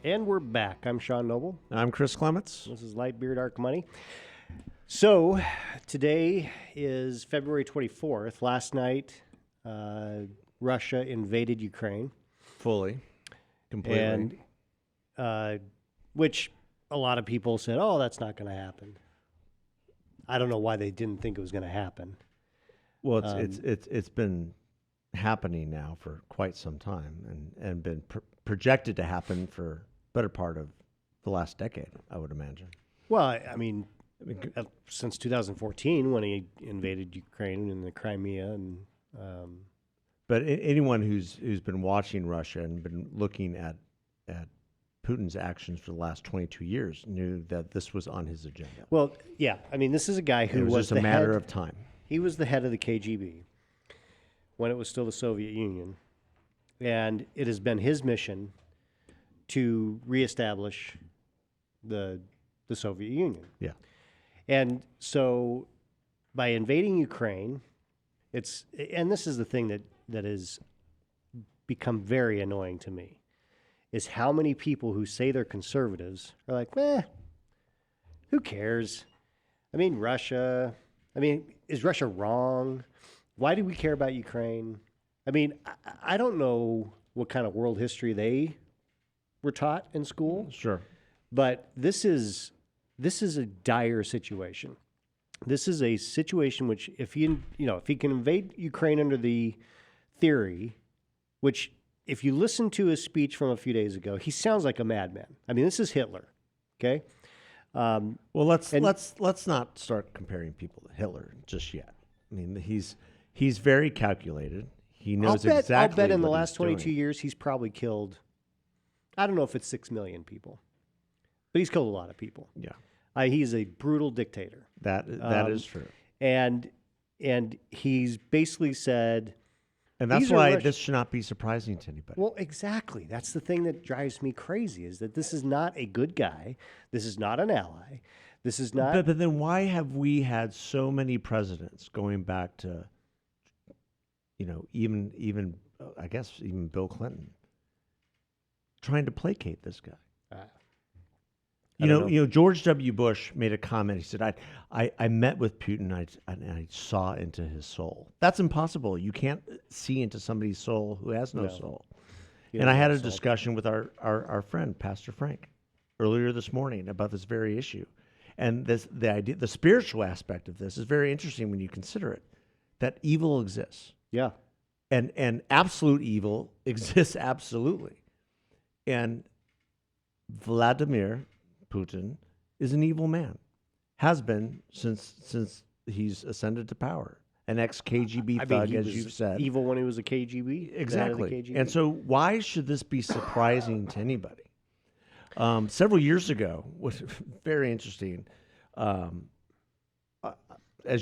And we're back. I'm Sean Noble. I'm Chris Clements. This is Light Beard Dark Money. So today is February 24th. Last night, Russia invaded Ukraine. Fully. Completely. And which a lot of people said, oh, that's not going to happen. I don't know why they didn't think it was going to happen. Well, it's been happening now for quite some time and been projected to happen for better part of the last decade, I would imagine. Well, I mean, since 2014 when he invaded Ukraine and the Crimea, and but anyone who's been watching Russia and been looking at Putin's actions for the last 22 years knew that this was on his agenda. Well, yeah, I mean, this is a guy who was just a matter of time. He was the head of the KGB when it was still the Soviet Union, and it has been his mission to reestablish the Soviet Union. Yeah. And so by invading Ukraine, and this is the thing that has become very annoying to me, is how many people who say they're conservatives are like, who cares? I mean, is Russia wrong? Why do we care about Ukraine? I mean, I don't know what kind of world history they were taught in school. Sure. But this is a dire situation. This is a situation which, if he can invade Ukraine under the theory, which if you listen to his speech from a few days ago, he sounds like a madman. I mean, this is Hitler. Okay. Well, let's not start comparing people to Hitler just yet. I mean, he's very calculated. He knows exactly. I'll bet in the what last he's 22 doing. years, he's probably killed. I don't know if it's 6 million people, but he's killed a lot of people. Yeah, he's a brutal dictator. that is true. And he's basically said, And that's these are why this should not be surprising to anybody. well, exactly. That's the thing that drives me crazy, is that this is not a good guy. This is not an ally. This is not. But then why have we had so many presidents going back to, even I guess even Bill Clinton, trying to placate this guy? George W. Bush made a comment. He said, I met with Putin and I saw into his soul. That's impossible. You can't see into somebody's soul who has no soul. And I had a discussion with our friend, Pastor Frank, earlier this morning about this very issue. And the spiritual aspect of this is very interesting when you consider it, that evil exists. Yeah. And absolute evil exists absolutely. And Vladimir Putin is an evil man, has been since he's ascended to power. An ex-KGB thug, as you've said. Evil when he was a KGB. Exactly. KGB. And so why should this be surprising to anybody? Several years ago, was very interesting. As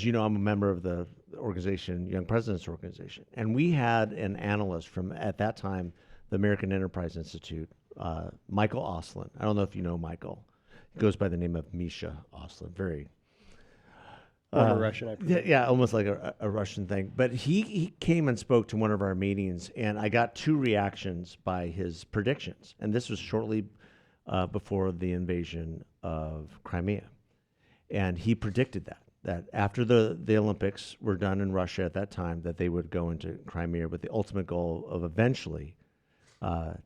you know, I'm a member of the organization, Young Presidents Organization, and we had an analyst from, at that time, the American Enterprise Institute, Michael Oslin. I don't know if you know Michael. He goes by the name of Misha Oslin. Very Russian, I presume. yeah, almost like a Russian thing. But he came and spoke to one of our meetings, and I got two reactions by his predictions. And this was shortly before the invasion of Crimea. And he predicted that after the Olympics were done in Russia at that time, that they would go into Crimea with the ultimate goal of eventually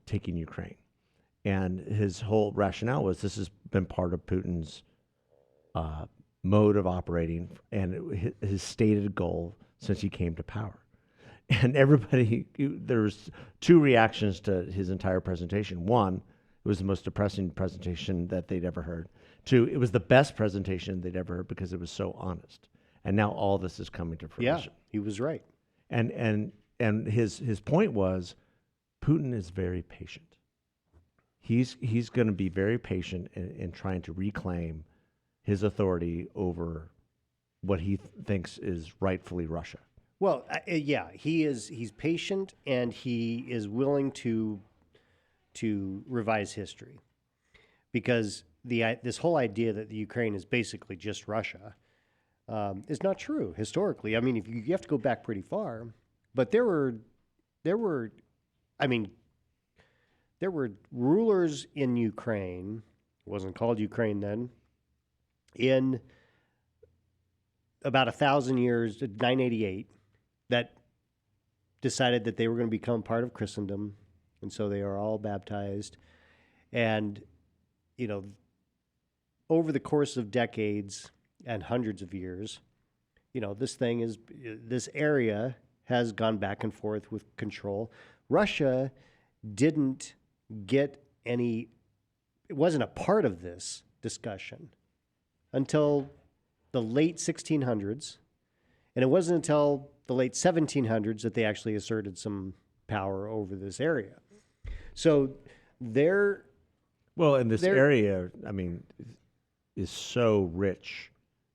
taking Ukraine. And his whole rationale was this has been part of Putin's mode of operating and his stated goal since he came to power. And there was two reactions to his entire presentation. One, it was the most depressing presentation that they'd ever heard. Two, it was the best presentation they'd ever heard because it was so honest. And now all this is coming to fruition. Yeah, he was right. And his point was, Putin is very patient. He's going to be very patient in trying to reclaim his authority over what he thinks is rightfully Russia. Well, yeah, he's patient, and he is willing to revise history, because this whole idea that the Ukraine is basically just Russia is not true historically. I mean, if you have to go back pretty far, but there were, I mean, there were rulers in Ukraine, it wasn't called Ukraine then, in about 1,000 years, 988, that decided that they were going to become part of Christendom, and so they are all baptized. And, you know, over the course of decades and hundreds of years, you know, this area has gone back and forth with control. Russia didn't get it wasn't a part of this discussion until the late 1600s. And it wasn't until the late 1700s that they actually asserted some power over this area. So they're... Well, and this area, I mean, is so rich.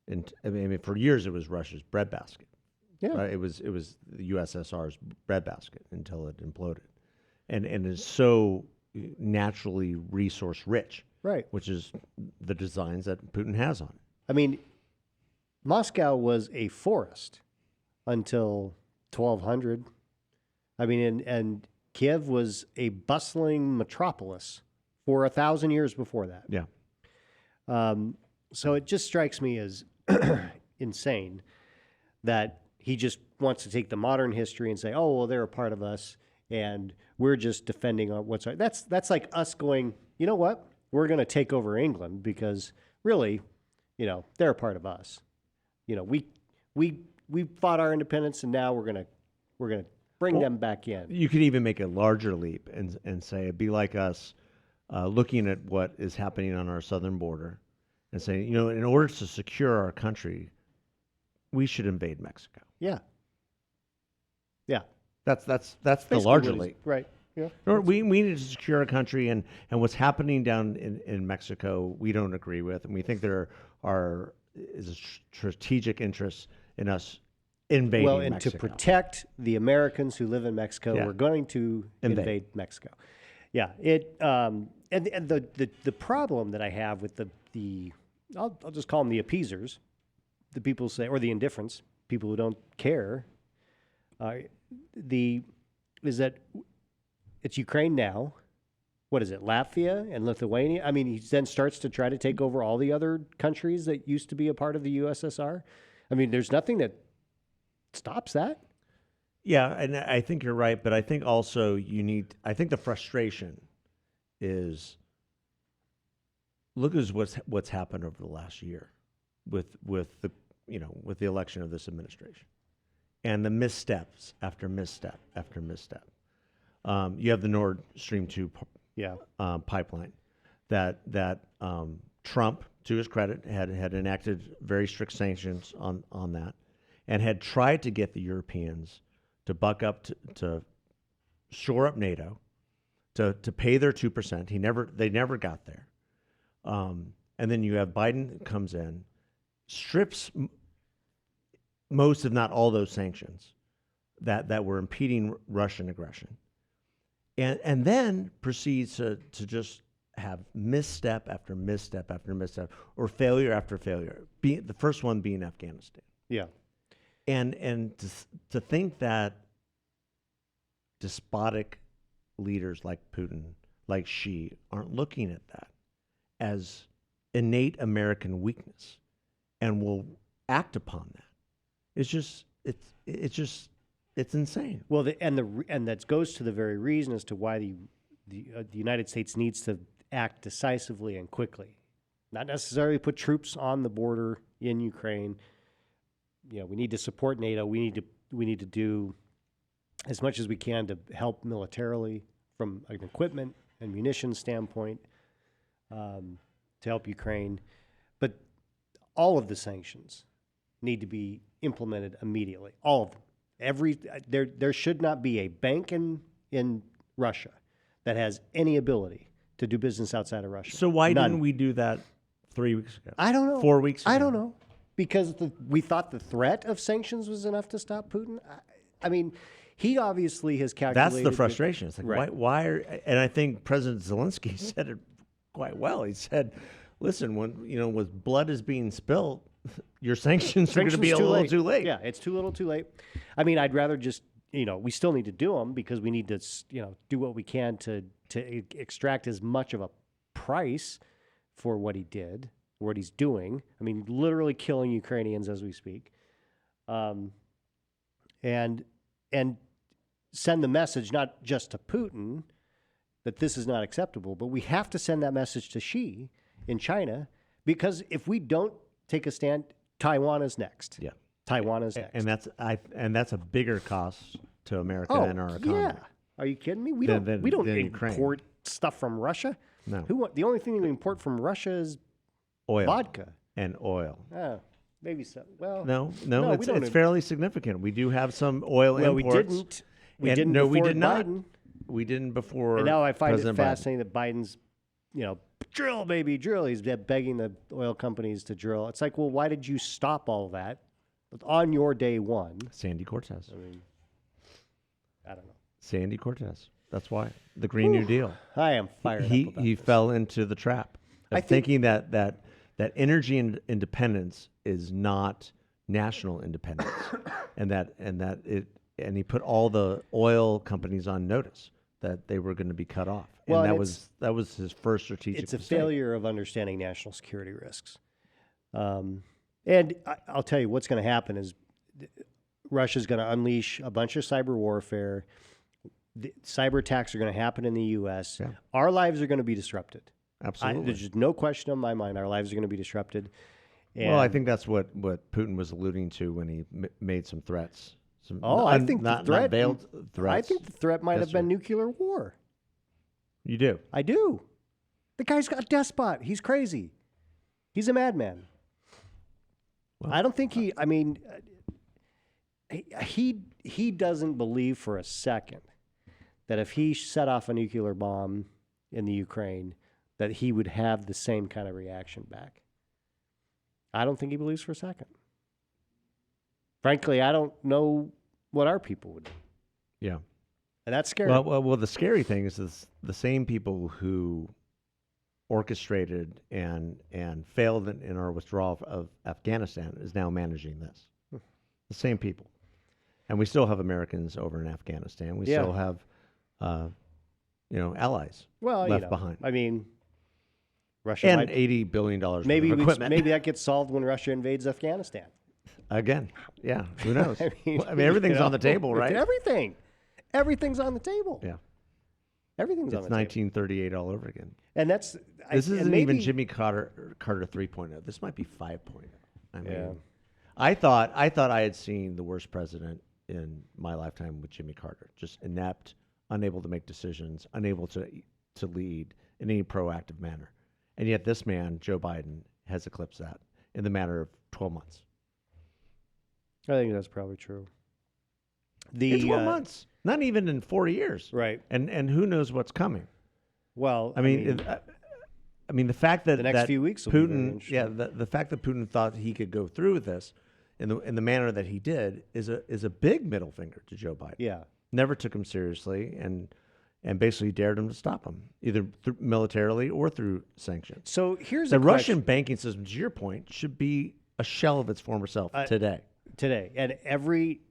And I mean, for years it was Russia's breadbasket. Yeah. Right? It was the USSR's breadbasket until it imploded, and is so naturally resource rich. Right. Which is the designs that Putin has on it. I mean, Moscow was a forest until 1200. I mean, and Kiev was a bustling metropolis for 1,000 years before that. Yeah. So it just strikes me as insane that he just wants to take the modern history and say, oh, well, they're a part of us, and we're just defending on what's right. That's like us going, you know what? We're going to take over England because really, you know, they're a part of us. You know, we fought our independence, and now we're gonna bring them back in. You could even make a larger leap and say it'd be like us looking at what is happening on our southern border and saying, you know, in order to secure our country, we should invade Mexico. Yeah. Yeah. That's the larger leap. Right. Yeah. Or we need to secure our country, and what's happening down in Mexico, we don't agree with, and we think there is a strategic interest in us invading Well, and Mexico. to protect the Americans who live in Mexico, Yeah. we're going to invade Mexico. Yeah. And the problem that I have with the I'll just call them the appeasers, the people say, or the indifferents, people who don't care, is that it's Ukraine now. What is it, Latvia and Lithuania? I mean, he then starts to try to take over all the other countries that used to be a part of the USSR. I mean, there's nothing that stops that. Yeah, and I think you're right, but I think also I think the frustration is, look at what's happened over the last year with the election of this administration and the missteps after misstep after misstep. You have the Nord Stream 2 pipeline that Trump, to his credit, had enacted very strict sanctions on that, and had tried to get the Europeans to buck up to shore up NATO, to pay their 2%. They never got there. And then you have Biden comes in, strips most, if not all, those sanctions that were impeding Russian aggression, and then proceeds to just have misstep after misstep after misstep, or failure after failure. The first one being Afghanistan. Yeah. And to think that despotic leaders like Putin, like Xi, aren't looking at that as innate American weakness and will act upon that. It's insane. Well, and that goes to the very reason as to why the United States needs to act decisively and quickly, not necessarily put troops on the border in Ukraine. You know, we need to support NATO. We need to do as much as we can to help militarily from an equipment and munitions standpoint to help Ukraine. But all of the sanctions need to be implemented immediately. All of them. There should not be a bank in Russia that has any ability to do business outside of Russia. So why None. didn't we do that 3 weeks ago? I don't know. 4 weeks ago? I don't know. Because we thought the threat of sanctions was enough to stop Putin. I mean, he obviously has calculated. That's the frustration. It's like, right. why and I think President Zelensky said it quite well. He said, listen, when blood is being spilled, your sanctions are going to be a little too late. Yeah, it's too little too late. I mean, I'd rather just we still need to do them because we need to, do what we can to extract as much of a price for what he did, what he's doing. I mean, literally killing Ukrainians as we speak, and send the message not just to Putin that this is not acceptable, but we have to send that message to Xi in China, because if we don't take a stand, Taiwan is next. Yeah. Taiwan is next. And that's a bigger cost to America than our economy. Yeah. Are you kidding me? We Than don't Ukraine. import stuff from Russia. No. The only thing we import from Russia is Oil. vodka. And oil. Oh, maybe so. Well, No, we don't it's fairly significant. We do have some oil well, imports. we didn't. No, we before did not. Biden. We didn't before. And now I find President it fascinating that Biden's, drill, baby, drill. He's begging the oil companies to drill. It's like, well, why did you stop all that on your day one? Sandy Cortez. I mean, I don't know. Sandy Cortez. That's why the Green New Deal. I am fired up about He this. fell into the trap of thinking that energy independence is not national independence, and he put all the oil companies on notice that they were going to be cut off. Well, and and that was his first strategic It's a mistake. failure of understanding national security risks. And I'll tell you what's going to happen is Russia's going to unleash a bunch of cyber warfare. The cyber attacks are going to happen in the U.S. Yeah. Our lives are going to be disrupted. Absolutely. There's just no question in my mind. Our lives are going to be disrupted. And Well, I think that's what Putin was alluding to when he made some threats. I think the not threat. veiled threats. I think the threat might have been nuclear war. You do. I do. The guy's got a despot. He's crazy. He's a madman. Well, I don't think he. I mean, he doesn't believe for a second that if he set off a nuclear bomb in the Ukraine, that he would have the same kind of reaction back. I don't think he believes for a second. Frankly, I don't know what our people would do. Yeah. And that's scary. Well, the scary thing is the same people who orchestrated and failed in our withdrawal of Afghanistan is now managing this. The same people. And we still have Americans over in Afghanistan. We still have, allies left behind. I mean, Russia And might, $80 billion maybe worth of equipment. maybe that gets solved when Russia invades Afghanistan. Again, yeah, who knows? I mean, Everything's on the table, right? Everything's on the table. Yeah. Everything's on It's the table. 1938 all over again. And that's This isn't maybe, even Jimmy Carter 3.0. This might be 5.0. I mean, Yeah. I thought I had seen the worst president in my lifetime with Jimmy Carter. Just inept, unable to make decisions, unable to lead in any proactive manner. And yet this man, Joe Biden, has eclipsed that in the matter of 12 months. I think that's probably true. In 12 months. Not even in 4 years. Right. And who knows what's coming. Well, I mean, the fact that the next that few weeks will be very Putin, interesting. the fact that Putin thought he could go through with this in the manner that he did is a big middle finger to Joe Biden. Yeah. Never took him seriously and basically dared him to stop him, either militarily or through sanctions. So here's The a Russian question banking system, to your point, should be a shell of its former self today. today, and every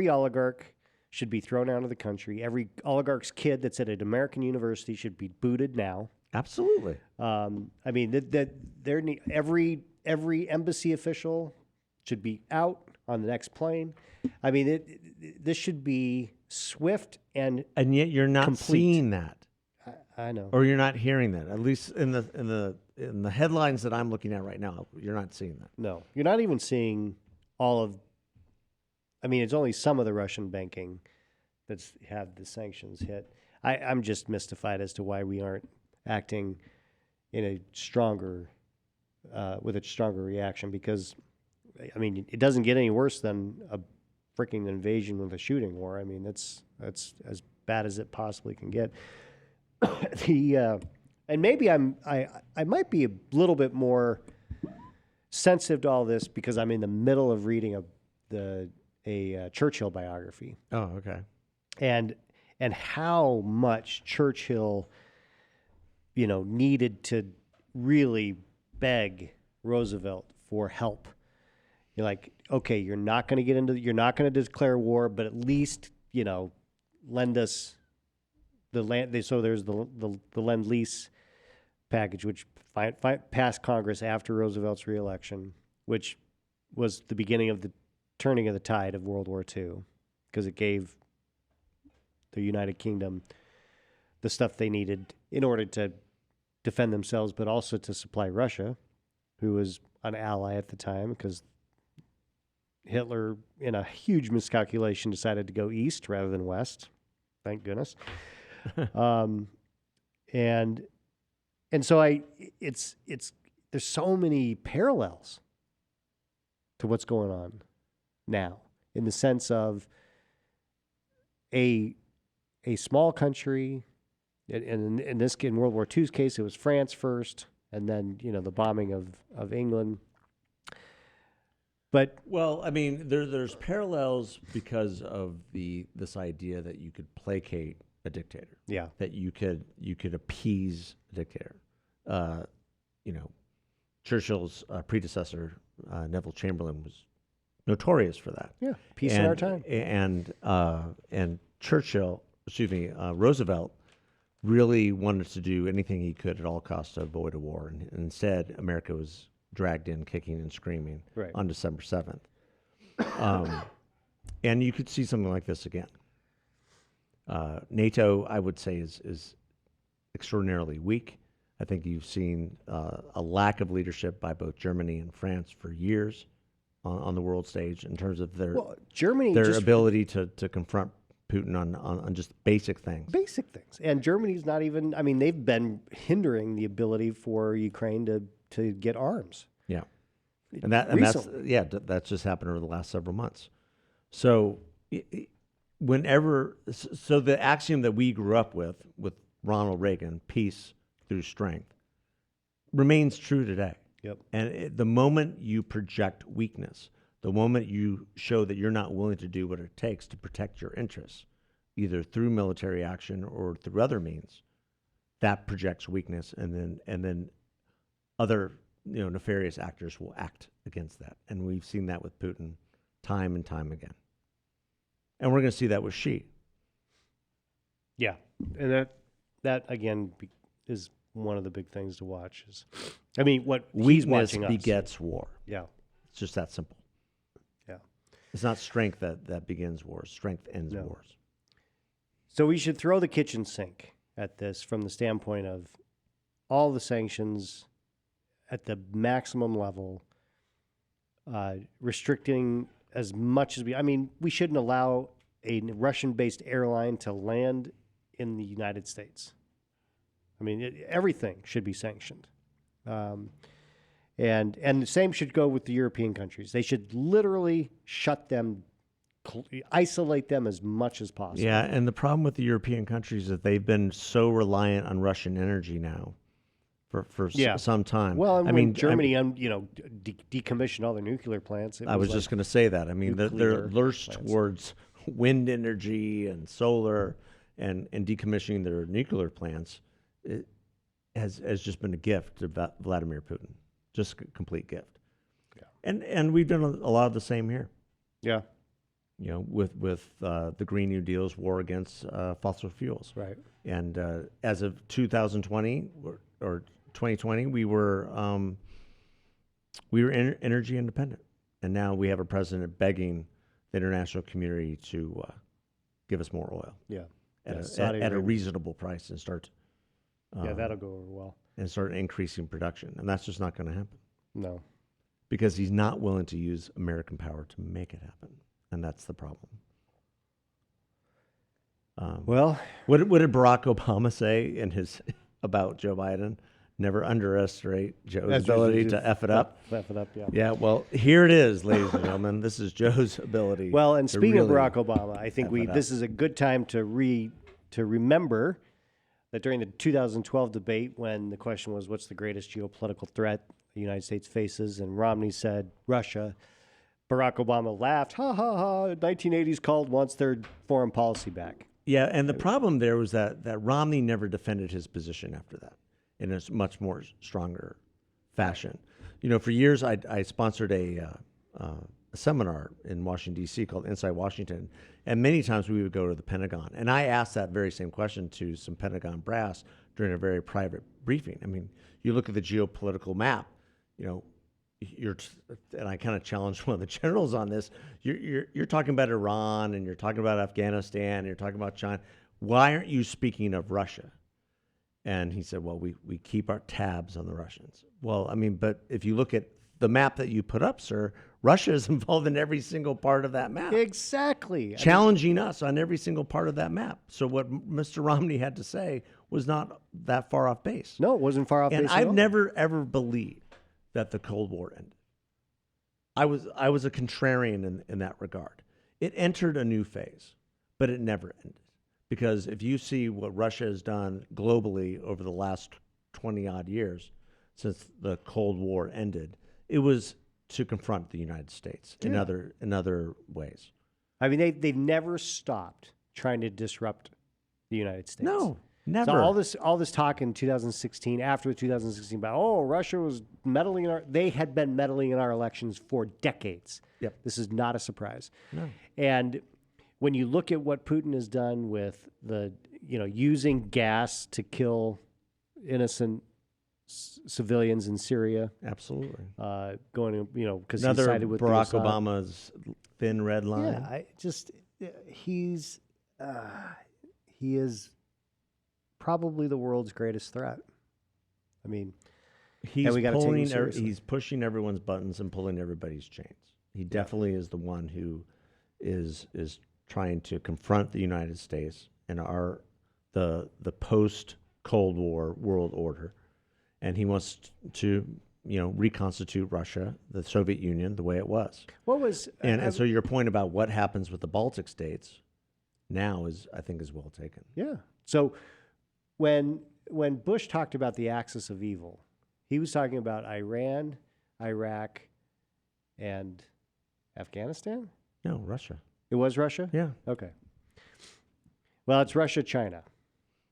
oligarch should be thrown out of the country. Every oligarch's kid that's at an American university should be booted now. Absolutely. I mean, every embassy official should be out on the next plane. I mean, this should be swift and And yet you're not complete. seeing that. I know. Or you're not hearing that. At least in the headlines that I'm looking at right now, you're not seeing that. No, you're not even seeing all of. I mean, it's only some of the Russian banking that's had the sanctions hit. I'm just mystified as to why we aren't acting in a stronger, with a stronger reaction. Because, I mean, it doesn't get any worse than a freaking invasion with a shooting war. I mean, that's as bad as it possibly can get. And maybe I might be a little bit more sensitive to all this because I'm in the middle of reading a Churchill biography, Oh, okay. and how much Churchill, needed to really beg Roosevelt for help. You're like, okay, you're not going to declare war, but at least lend us the land. So there's the lend lease package, which passed Congress after Roosevelt's reelection, which was the beginning of the turning of the tide of World War II, because it gave the United Kingdom the stuff they needed in order to defend themselves, but also to supply Russia, who was an ally at the time, because Hitler, in a huge miscalculation, decided to go east rather than west. Thank goodness. And so it's there's so many parallels to what's going on now, in the sense of a small country, and in World War II's case, it was France first, and then the bombing of England. But well, I mean, there's parallels because of this idea that you could placate a dictator. Yeah, that you could appease a dictator. Churchill's predecessor, Neville Chamberlain, was notorious for that. Yeah, peace in our time. And Churchill, Roosevelt, really wanted to do anything he could at all costs to avoid a war, and instead America was dragged in kicking and screaming on December 7th. And you could see something like this again. NATO, I would say, is extraordinarily weak. I think you've seen a lack of leadership by both Germany and France for years on the world stage in terms of their ability to confront Putin on just basic things. Basic things. And Germany's not even, I mean, they've been hindering the ability for Ukraine to get arms. Yeah. That's just happened over the last several months. So so the axiom that we grew up with Ronald Reagan, peace through strength, remains true today. Yep. And the moment you project weakness, the moment you show that you're not willing to do what it takes to protect your interests, either through military action or through other means, that projects weakness, and then other nefarious actors will act against that. And we've seen that with Putin time and time again. And we're going to see that with Xi. Yeah. And that again is one of the big things to watch. Is, I mean, what he's watching us. Weakness begets war. Yeah. It's just that simple. Yeah. It's not strength that begins wars. Strength ends wars. So we should throw the kitchen sink at this from the standpoint of all the sanctions at the maximum level, restricting as much as we shouldn't allow a Russian-based airline to land in the United States. I mean, everything should be sanctioned. And the same should go with the European countries. They should literally shut them, isolate them as much as possible. Yeah, and the problem with the European countries is that they've been so reliant on Russian energy now for some time. Well, and when Germany, decommissioned all their nuclear plants. I was just going to say that. I mean, their lurch towards wind energy and solar and decommissioning their nuclear plants has just been a gift to Vladimir Putin, just a complete gift. Yeah. And we've done a lot of the same here. Yeah. With the Green New Deal's war against fossil fuels. Right. And as of 2020 or 2020, we were energy independent, and now we have a president begging the international community to give us more oil. Yeah. At a reasonable price, and start. That'll go over well. And start increasing production, and that's just not going to happen. No. Because he's not willing to use American power to make it happen, and that's the problem. Well, what did Barack Obama say about Joe Biden? Never underestimate Joe's ability to F it up. F it up, yeah. Yeah, well, here it is, ladies and gentlemen. This is Joe's ability. Well, and speaking of Barack Obama, I think this is a good time to remember that during the 2012 debate, when the question was, what's the greatest geopolitical threat the United States faces, and Romney said, Russia, Barack Obama laughed, ha, ha, ha, 1980s called, wants their foreign policy back. Yeah, and the problem there was that Romney never defended his position after that in a much more stronger fashion. For years I sponsored a seminar in Washington, D.C. called Inside Washington. And many times we would go to the Pentagon. And I asked that very same question to some Pentagon brass during a very private briefing. I mean, you look at the geopolitical map, you know, and I kind of challenged one of the generals on this. You're talking about Iran, and you're talking about Afghanistan, and you're talking about China. Why aren't you speaking of Russia? And he said, well, we keep our tabs on the Russians. Well, I mean, but if you look at the map that you put up, sir, Russia is involved in every single part of that map. Exactly. Challenging us on every single part of that map. So what Mr. Romney had to say was not that far off base. No, it wasn't far off base And at I've all. never, ever believed that the Cold War ended. I was a contrarian in that regard. It entered a new phase, but it never ended. Because if you see what Russia has done globally over the last 20 odd years since the Cold War ended, it was to confront the United States in other ways. I mean, they've never stopped trying to disrupt the United States. No, never. So all this talk in 2016, after 2016, about Russia was meddling in they had been meddling in our elections for decades. Yep. This is not a surprise. No. And when you look at what Putin has done with using gas to kill innocent civilians in Syria, Absolutely. going, because he Another sided with Barack Assad. Obama's thin red line. Yeah, he is probably the world's greatest threat. I mean, He's we gotta take him seriously. he's pushing everyone's buttons and pulling everybody's chains. He definitely is the one who is trying to confront the United States and the post Cold War world order, and he wants to reconstitute Russia, the Soviet Union, the way it was. what was And so your point about what happens with the Baltic states now I think is well taken. yeah. So when Bush talked about the axis of evil, he was talking about Iran, Iraq, and Afghanistan. No, Russia. It was Russia? Yeah. Okay. Well, it's Russia, China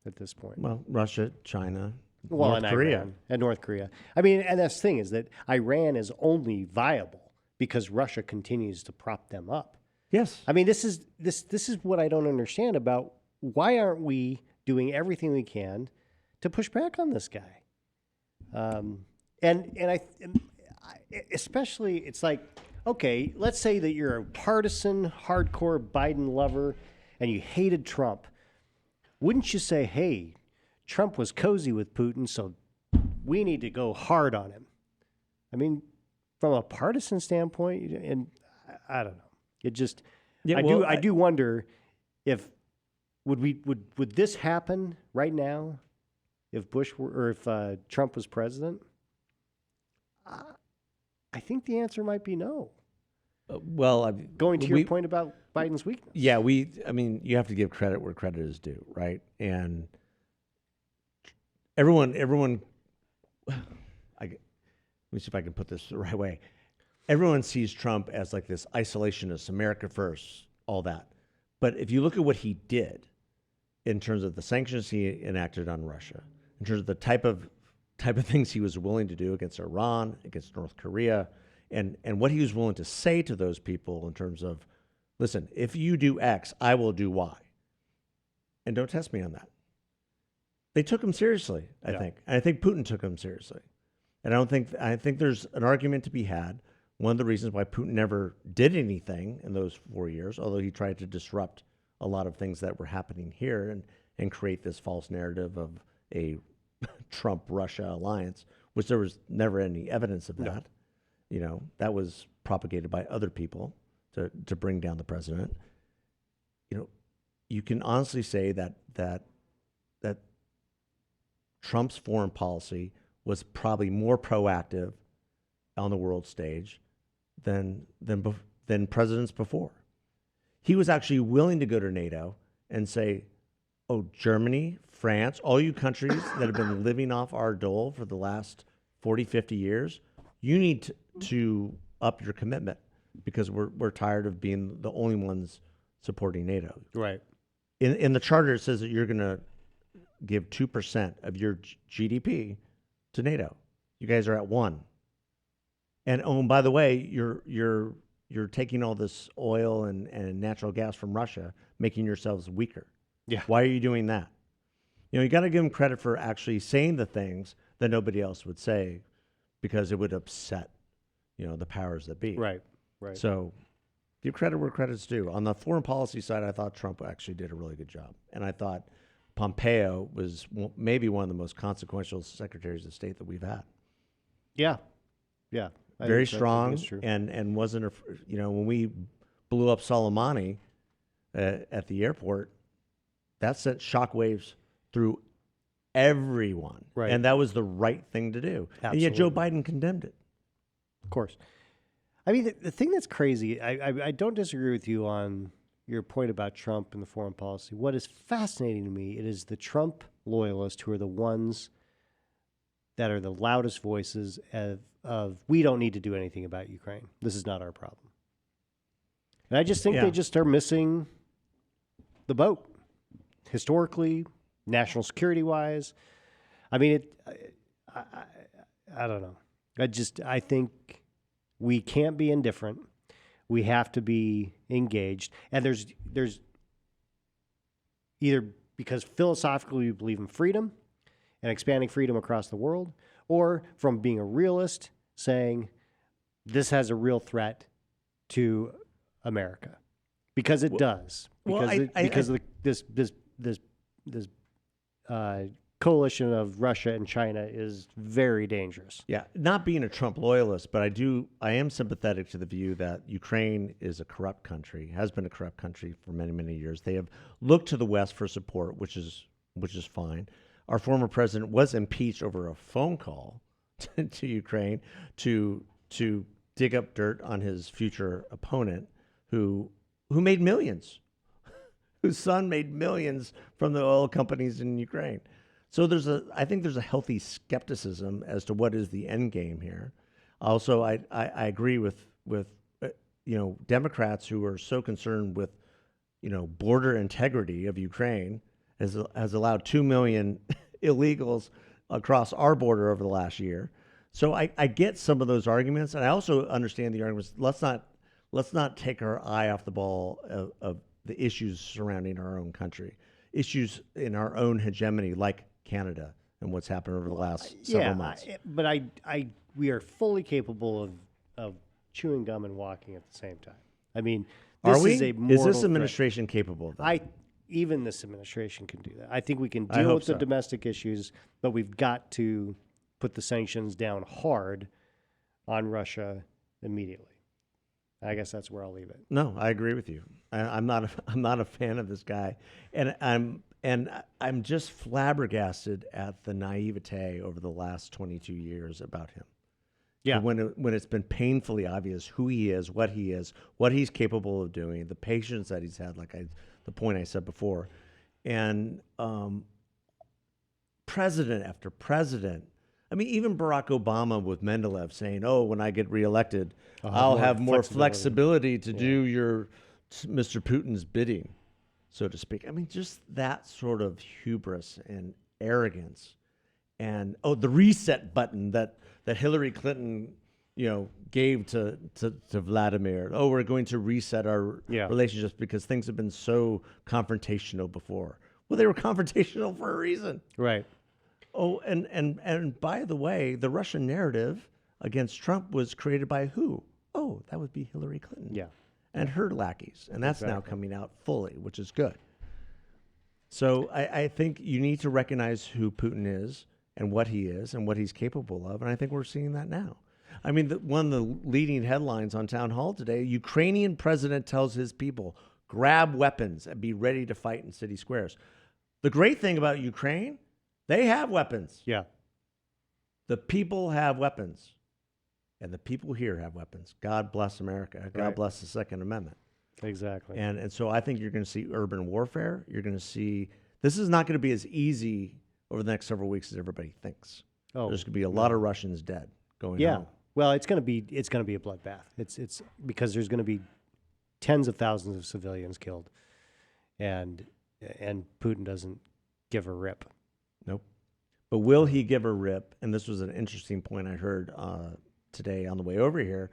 at this point. Well, Russia, China, Well, North and Korea. Iran and North Korea. I mean, and that's the thing is that Iran is only viable because Russia continues to prop them up. Yes. I mean, this is what I don't understand about why aren't we doing everything we can to push back on this guy? And I especially it's like, okay, let's say that you're a partisan, hardcore Biden lover and you hated Trump. Wouldn't you say, hey, Trump was cozy with Putin, so we need to go hard on him? I mean, from a partisan standpoint, and I don't know. It just, I do wonder if would this happen right now if Bush were, or if Trump was president? I think the answer might be no. Going to your point about Biden's weakness. Yeah, I mean, you have to give credit where credit is due, right? And everyone, let me see if I can put this the right way. Everyone sees Trump as like this isolationist, America first, all that. But if you look at what he did in terms of the sanctions he enacted on Russia, in terms of the type of things he was willing to do against Iran, against North Korea, and what he was willing to say to those people in terms of, listen, if you do X, I will do Y. And don't test me on that. They took him seriously, I think. And I think Putin took him seriously. And I think there's an argument to be had. One of the reasons why Putin never did anything in those 4 years, although he tried to disrupt a lot of things that were happening here and create this false narrative of a Trump-Russia alliance, which there was never any evidence of that. That was propagated by other people to bring down the president. You can honestly say that Trump's foreign policy was probably more proactive on the world stage than presidents before. He was actually willing to go to NATO and say, oh, Germany, France, all you countries that have been living off our dole for the last 40, 50 years, you need to up your commitment because we're tired of being the only ones supporting NATO. Right. In the charter, it says that you're going to give 2% of your GDP to NATO. You guys are at 1%. And by the way, your you're taking all this oil and natural gas from Russia, making yourselves weaker. Yeah. Why are you doing that? You got to give them credit for actually saying the things that nobody else would say, because it would upset, the powers that be. Right. Right. So give credit where credit's due. On the foreign policy side, I thought Trump actually did a really good job. And I thought Pompeo was maybe one of the most consequential secretaries of state that we've had. Yeah. Yeah. Very strong, and wasn't, when we blew up Soleimani at the airport, that sent shockwaves through everyone. Right. And that was the right thing to do. Absolutely. And yet Joe Biden condemned it. Of course. I mean, the thing that's crazy, I don't disagree with you on your point about Trump and the foreign policy. What is fascinating to me, it is the Trump loyalists who are the ones that are the loudest voices of we don't need to do anything about Ukraine. This is not our problem. And I just think they just are missing the boat, historically, national security wise. I mean, I don't know. I think we can't be indifferent. We have to be engaged. And there's either because philosophically we believe in freedom and expanding freedom across the world, or from being a realist saying this has a real threat to America, because it does. Because of this coalition of Russia and China is very dangerous. Yeah, not being a Trump loyalist, but I am sympathetic to the view that Ukraine is a corrupt country, has been a corrupt country for many, many years. They have looked to the West for support, which is fine. Our former president was impeached over a phone call to Ukraine to dig up dirt on his future opponent, who made millions, whose son made millions from the oil companies in Ukraine. So I think there's a healthy skepticism as to what is the end game here. Also, I agree with Democrats who are so concerned with border integrity of Ukraine has allowed 2 million illegals across our border over the last year. So I get some of those arguments, and I also understand the arguments. Let's not take our eye off the ball of the issues surrounding our own country, issues in our own hegemony, like Canada and what's happened over the last several months. But we are fully capable of chewing gum and walking at the same time. I mean, is this administration capable of that? Even this administration can do that. I think we can deal with the domestic issues, but we've got to put the sanctions down hard on Russia immediately. I guess that's where I'll leave it. No, I agree with you. I'm not a fan of this guy, and I'm just flabbergasted at the naivete over the last 22 years about him. Yeah, when it's been painfully obvious who he is, what he's capable of doing, the patience that he's had, the point I said before, and president after president. I mean, even Barack Obama with Mendeleev saying, "Oh, when I get reelected, I'll have more flexibility to do your Mr. Putin's bidding," so to speak. I mean, just that sort of hubris and arrogance, and the reset button that Hillary Clinton, gave to Vladimir. Oh, we're going to reset our relationships because things have been so confrontational before. Well, they were confrontational for a reason, right? Oh, and by the way, the Russian narrative against Trump was created by who? Oh, that would be Hillary Clinton. Yeah. And her lackeys. And that's now coming out fully, which is good. So I think you need to recognize who Putin is and what he's capable of. And I think we're seeing that now. I mean, one of the leading headlines on Town Hall today, Ukrainian president tells his people, grab weapons and be ready to fight in city squares. The great thing about Ukraine, they have weapons. Yeah. The people have weapons. And the people here have weapons. God bless America. God bless the Second Amendment. Exactly. And so I think you're going to see urban warfare. You're going to see, this is not going to be as easy over the next several weeks as everybody thinks. Oh, there's going to be a lot of Russians dead going on. Well, it's going to be a bloodbath. It's because there's going to be tens of thousands of civilians killed, and Putin doesn't give a rip. Nope. But will he give a rip? And this was an interesting point I heard today on the way over here.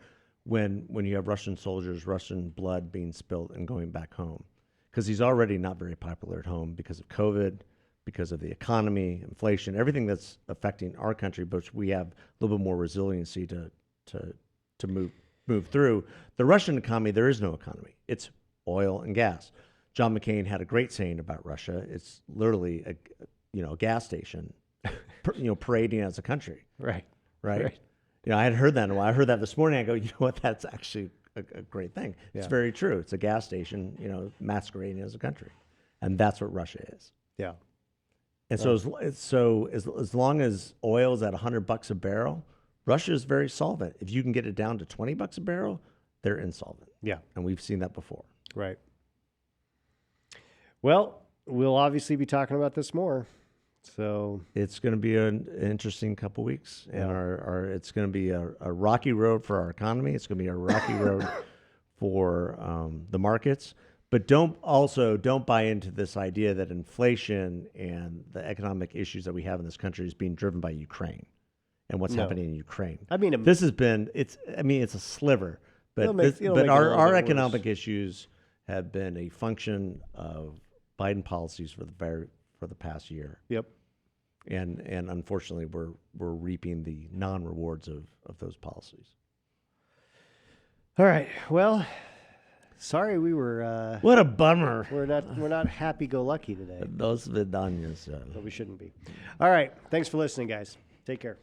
when you have Russian soldiers, Russian blood being spilled and going back home, because he's already not very popular at home because of COVID, because of the economy, inflation, everything that's affecting our country, but we have a little bit more resiliency to move through. The Russian economy, there is no economy. It's oil and gas. John McCain had a great saying about Russia. It's literally a gas station, parading as a country. Right. Right. I had heard that. I heard that this morning. I go, you know what? That's actually a great thing. It's Yeah. very true. It's a gas station, masquerading as a country, and that's what Russia is. Yeah. And so, as long as oil is at $100 a barrel, Russia is very solvent. If you can get it down to $20 a barrel, they're insolvent. Yeah. And we've seen that before. Right. Well, we'll obviously be talking about this more. So it's going to be an interesting couple weeks, and it's going to be a rocky road for our economy. It's going to be a rocky road for the markets. But don't buy into this idea that inflation and the economic issues that we have in this country is being driven by Ukraine and what's happening in Ukraine. I mean, this has been it's a sliver, but it'll make our it economic worse. issues have been a function of Biden policies for the past year. Yep. And unfortunately, we're reaping the non-rewards of those policies. All right. Well, sorry we were. What a bummer. We're not happy-go-lucky today. Dos vidanias. But we shouldn't be. All right. Thanks for listening, guys. Take care.